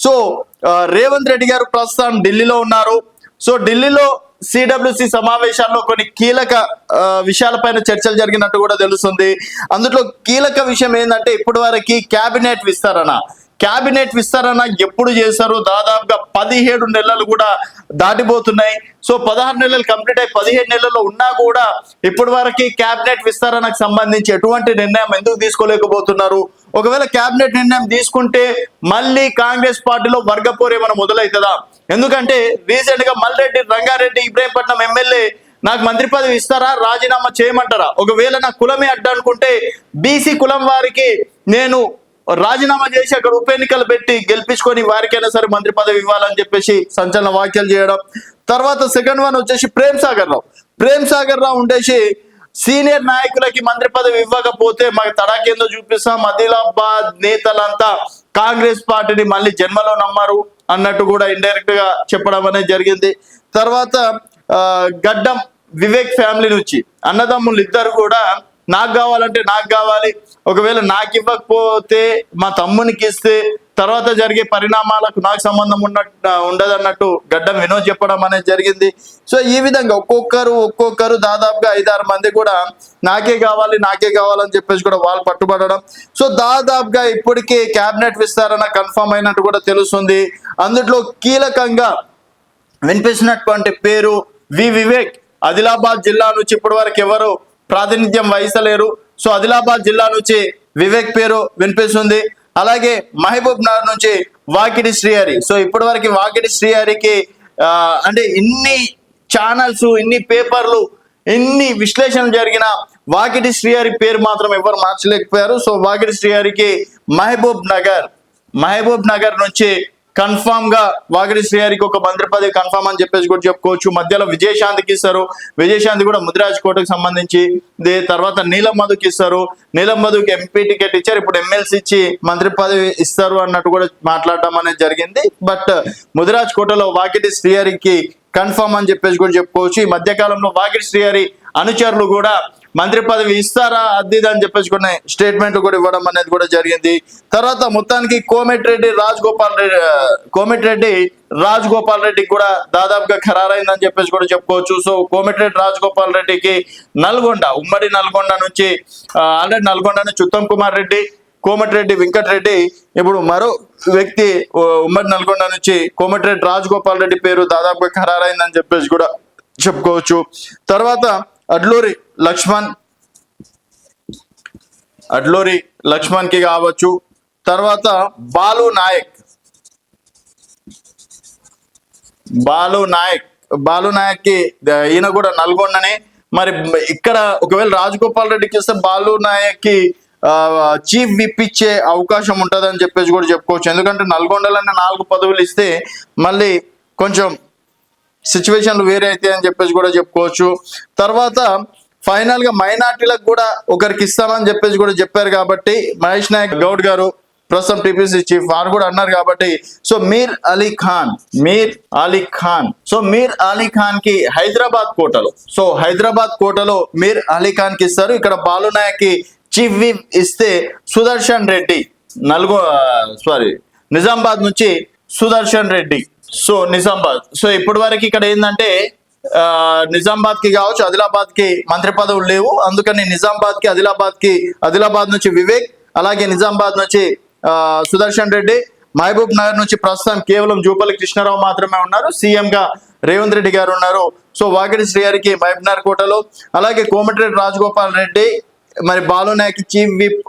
So Revanth Reddy గారు ప్రస్తుతం ఢిల్లీలో ఉన్నారు. సో ఢిల్లీలో సిడబ్ల్యూసి సమావేశాల్లో కొన్ని కీలక విషయాలపైన చర్చలు జరిగినట్టు కూడా తెలుస్తుంది. అందులో కీలక విషయం ఏంటంటే ఇప్పటి వరకు క్యాబినెట్ విస్తరణ ఎప్పుడు చేశారు? దాదాపుగా 17 నెలలు కూడా దాటిపోతున్నాయి. సో 16 నెలలు కంప్లీట్ అయి 17 నెలల్లో ఉన్నా కూడా ఇప్పటి వరకు క్యాబినెట్ విస్తరణకు సంబంధించి ఎటువంటి నిర్ణయం ఎందుకు తీసుకోలేకపోతున్నారు? ఒకవేళ క్యాబినెట్ నిర్ణయం తీసుకుంటే మళ్ళీ కాంగ్రెస్ పార్టీలో వర్గపోరు ఏమైనా మొదలవుతుందా? ఎందుకంటే రీసెంట్ గా మల్రెడ్డి రంగారెడ్డి ఇబ్రహీంపట్నం ఎమ్మెల్యే నాకు మంత్రి పదవి ఇస్తారా, రాజీనామా చేయమంటారా? ఒకవేళ నా కులమే అడ్డు అనుకుంటే బీసీ కులం వారికి నేను రాజీనామా చేసి అక్కడ ఉప ఎన్నికలు పెట్టి గెలిపించుకొని వారికైనా సరే మంత్రి పదవి ఇవ్వాలని చెప్పేసి సంచలన వ్యాఖ్యలు చేయడం. తర్వాత సెకండ్ వన్ వచ్చేసి ప్రేమ్ సాగర్ రావు ఉండేసి సీనియర్ నాయకులకి మంత్రి పదవి ఇవ్వకపోతే మాకు తడాకేందో చూపిస్తాం, ఆదిలాబాద్ నేతలంతా కాంగ్రెస్ పార్టీని మళ్ళీ జన్మలో నమ్మరు అన్నట్టు కూడా ఇండైరెక్ట్ గా చెప్పడం అనేది జరిగింది. తర్వాత గడ్డం వివేక్ ఫ్యామిలీ నుంచి అన్నదమ్ములు ఇద్దరు కూడా నాకు కావాలంటే నాకు కావాలి, ఒకవేళ నాకు ఇవ్వకపోతే మా తమ్మునికి ఇస్తే తర్వాత జరిగే పరిణామాలకు నాకు సంబంధం ఉండదన్నట్టు గడ్డం వినోద్ చెప్పడం అనేది జరిగింది. సో ఈ విధంగా ఒక్కొక్కరు దాదాపుగా 5-6 మంది కూడా నాకే కావాలని చెప్పేసి కూడా వాళ్ళు పట్టుబడడం. సో దాదాపుగా ఇప్పటికే క్యాబినెట్ విస్తరణ కన్ఫర్మ్ అయినట్టు కూడా తెలుస్తుంది. అందులో కీలకంగా వినిపిస్తున్నటువంటి పేరు వివేక్. ఆదిలాబాద్ జిల్లా నుంచి ఇప్పటి వరకు ఎవరు ప్రాతినిధ్యం వహించలేరు. సో ఆదిలాబాద్ జిల్లా నుంచి వివేక్ పేరు వినిపిస్తుంది. అలాగే మహబూబ్ నగర్ నుంచి వాకిటి శ్రీహరి. సో ఇప్పటి వరకు వాకిటి శ్రీహరికి అంటే ఇన్ని ఛానల్స్, ఇన్ని పేపర్లు, ఇన్ని విశ్లేషణలు జరిగిన వాకిటి శ్రీహరి పేరు మాత్రం ఎవరు మార్చలేకపోయారు. సో వాకిటి శ్రీహరికి మహబూబ్ నగర్ నుంచి కన్ఫామ్ గా వాకిటి శ్రీహరికి ఒక మంత్రి పదవి కన్ఫామ్ అని చెప్పేసి కూడా చెప్పుకోవచ్చు. మధ్యలో విజయశాంతికి ఇస్తారు, విజయశాంతి కూడా ముదిరాజ్ కోటకు సంబంధించి. తర్వాత నీలం మధుకి ఇస్తారు, నీలం మధుకి ఎంపీ టికెట్ ఇచ్చారు, ఇప్పుడు ఎమ్మెల్సీ ఇచ్చి మంత్రి పదవి ఇస్తారు అన్నట్టు కూడా మాట్లాడటం అనేది జరిగింది. బట్ ముదిరాజ్ కోటలో వాకిటి శ్రీహరికి కన్ఫామ్ అని చెప్పేసి కూడా చెప్పుకోవచ్చు. ఈ మధ్యకాలంలో వాకిటి శ్రీహరి అనుచరులు కూడా మంత్రి పదవి ఇస్తారా అది అని చెప్పేసి కొన్ని స్టేట్మెంట్లు కూడా ఇవ్వడం అనేది కూడా జరిగింది. తర్వాత మొత్తానికి కోమటిరెడ్డి రాజగోపాల్ రెడ్డికి కూడా దాదాపుగా ఖరారైందని చెప్పేసి కూడా చెప్పుకోవచ్చు. సో కోమటిరెడ్డి రాజగోపాల్ రెడ్డికి ఉమ్మడి నల్గొండ నుంచి ఆల్రెడీ నల్గొండ నుంచి ఉత్తమ్ కుమార్ రెడ్డి, కోమటిరెడ్డి వెంకటరెడ్డి, ఇప్పుడు మరో వ్యక్తి ఉమ్మడి నల్గొండ నుంచి కోమటిరెడ్డి రాజగోపాల్ రెడ్డి పేరు దాదాపుగా ఖరారైందని చెప్పేసి కూడా చెప్పుకోవచ్చు. తర్వాత అడ్లూరి లక్ష్మణ్ కి కావచ్చు. తర్వాత బాలు నాయక్ కి ఈయన కూడా నల్గొండనే. మరి ఇక్కడ ఒకవేళ రాజగోపాల్ రెడ్డికి ఇస్తే బాలు నాయక్ కి చీఫ్ విప్ ఇచ్చే అవకాశం ఉంటుందని చెప్పేసి కూడా చెప్పుకోవచ్చు. ఎందుకంటే నల్గొండలోనే 4 పదవులు ఇస్తే మళ్ళీ కొంచెం సిచ్యువేషన్లు వేరే అయితే అని చెప్పేసి కూడా చెప్పుకోవచ్చు. తర్వాత ఫైనల్ గా మైనార్టీలకు కూడా ఒకరికి ఇస్తామని చెప్పేసి కూడా చెప్పారు కాబట్టి మహేష్ నాయక్ గౌడ్ గారు ప్రస్తుతం టీపీసీ చీఫ్ వారు కూడా అన్నారు కాబట్టి సో మీర్ అలీ ఖాన్ కి హైదరాబాద్ కోటలో మీర్ అలీ ఖాన్ కి ఇస్తారు. ఇక్కడ బాలు నాయక్ కి చీఫ్ విప్ ఇస్తే సుదర్శన్ రెడ్డి నిజామాబాద్ నుంచి సుదర్శన్ రెడ్డి. సో నిజామాబాద్. సో ఇప్పటి వరకు ఇక్కడ ఏంటంటే నిజామాబాద్ కి కావచ్చు, ఆదిలాబాద్ కి మంత్రి పదవులు లేవు. అందుకని ఆదిలాబాద్ నుంచి వివేక్, అలాగే నిజామాబాద్ నుంచి సుదర్శన్ రెడ్డి, మహబూబ్ నగర్ నుంచి ప్రస్తుతం కేవలం జూపల్లి కృష్ణారావు మాత్రమే ఉన్నారు. సీఎం గా రేవంత్ రెడ్డి గారు ఉన్నారు. సో వాకిటి శ్రీహరికి మహబూబ్ నగర్ కోటలో, అలాగే కోమటిరెడ్డి రాజగోపాల్ రెడ్డి మరి బాలు నాయక్ చీఫ్ విప్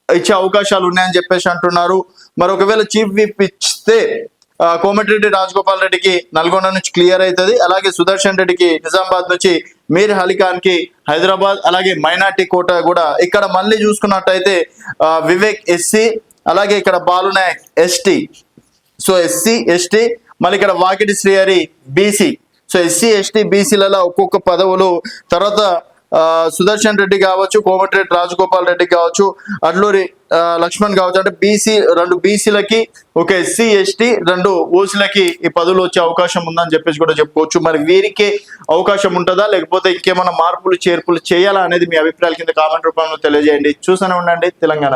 ఇచ్చే అవకాశాలు ఉన్నాయని చెప్పేసి అంటున్నారు. మరి ఒకవేళ చీఫ్ విప్ ఇస్తే కోమటిరెడ్డి రాజగోపాల్ రెడ్డికి నల్గొండ నుంచి క్లియర్ అవుతుంది. అలాగే సుదర్శన్ రెడ్డికి నిజామాబాద్ నుంచి, మీర్ అలీ ఖాన్ కి హైదరాబాద్, అలాగే మైనార్టీ కోట కూడా. ఇక్కడ మళ్ళీ చూసుకున్నట్టయితే వివేక్ ఎస్సీ, అలాగే ఇక్కడ Balu Naik ST. So SC ST, మళ్ళీ ఇక్కడ Vakiti Srihari BC. So SC ST బీసీలలో ఒక్కొక్క పదవులు. తర్వాత సుదర్శన్ రెడ్డి కావచ్చు, కోమటిరెడ్డి రాజగోపాల్ రెడ్డి కావచ్చు, అడ్లూరి లక్ష్మణ్ కావచ్చు. అంటే రెండు బీసీలకి, ఒక ఎస్సీ ఎస్టీ, 2 ఓసీలకి ఈ పదవులు వచ్చే అవకాశం ఉందని చెప్పేసి కూడా చెప్పుకోవచ్చు. మరి వీరికే అవకాశం ఉంటుందా, లేకపోతే ఇంకేమైనా మార్పులు చేర్పులు చేయాలా అనేది మీ అభిప్రాయాల కింద కామెంట్ రూపంలో తెలియజేయండి. చూస్తూనే ఉండండి తెలంగాణ.